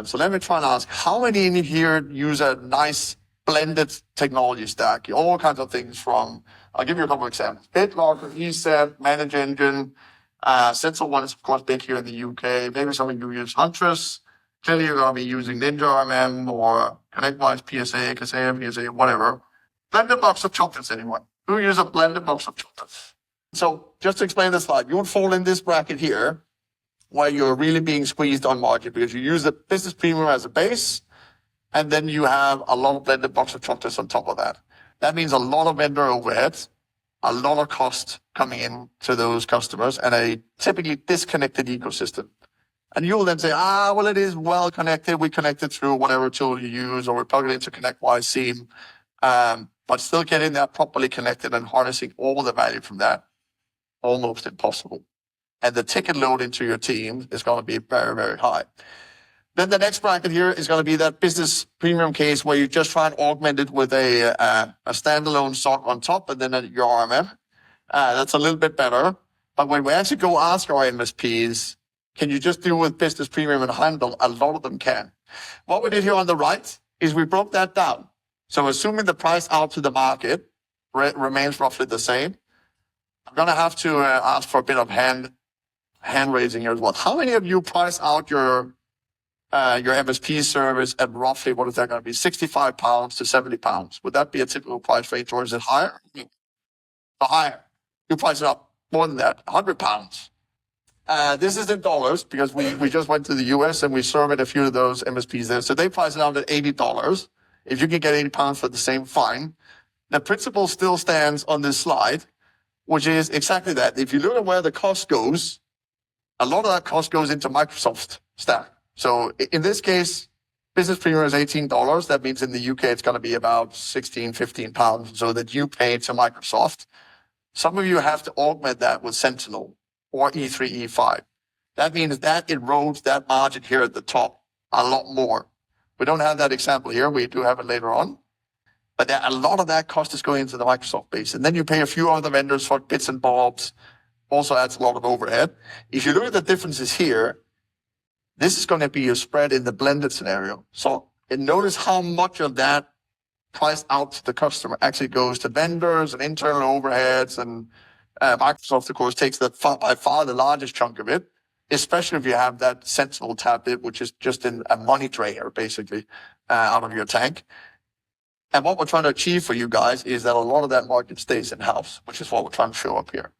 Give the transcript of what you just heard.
environment. So let me try and ask, how many in here use a nice blended technology stack? All kinds of things from, I'll give you a couple of examples. BitLocker, ESET, Manage Engine, SentinelOne is of course big here in the UK. Maybe some of you use Huntress. Clearly you're going to be using Ninja RMM or ConnectWise PSA, Kaseya PSA, whatever. Blended box of chocolates, anyone? Who uses a blended box of chocolates? So just to explain the slide, you would fall in this bracket here where you're really being squeezed on margin because you use the business premium as a base, and then you have a lot of blended box of chocolates on top of that. That means a lot of vendor overheads, a lot of cost coming in to those customers, and a typically disconnected ecosystem. And you'll then say, well, it is well connected. We connect it through whatever tool you use, or we plug it into ConnectWise Seam, but still getting that properly connected and harnessing all the value from that, almost impossible. And the ticket load into your team is going to be very, very high. Then the next bracket here is going to be that business premium case where you just try and augment it with a standalone SOC on top and then your RMM. That's a little bit better. But when we actually go ask our MSPs, can you just deal with business premium and Heimdal? A lot of them can. What we did here on the right is we broke that down. So assuming the price out to the market remains roughly the same, I'm going to have to ask for a bit of hand raising here as well. How many of you price out your MSP service at roughly, what is that going to be, £65 to £70? Would that be a typical price range, or is it higher? Higher. You price it up more than that, £100. This is in dollars because we just went to the US and we surveyed a few of those MSPs there. So they price it out at $80. If you can get £80 for the same, fine. The principle still stands on this slide, which is exactly that. If you look at where the cost goes, a lot of that cost goes into Microsoft stack. So in this case, business premium is $18. That means in the UK, it's going to be about £16-15 so that you pay to Microsoft. Some of you have to augment that with Sentinel or E3, E5. That means that erodes that margin here at the top a lot more. We don't have that example here. We do have it later on. But a lot of that cost is going into the Microsoft base. And then you pay a few other vendors for bits and bobs. Also adds a lot of overhead. If you look at the differences here, this is going to be a spread in the blended scenario. So notice how much of that price out to the customer actually goes to vendors and internal overheads. And Microsoft, of course, takes that by far the largest chunk of it, especially if you have that Sentinel tablet, which is just a money drainer, basically, out of your tank. And what we're trying to achieve for you guys is that a lot of that market stays in-house, which is what we're trying to show up here.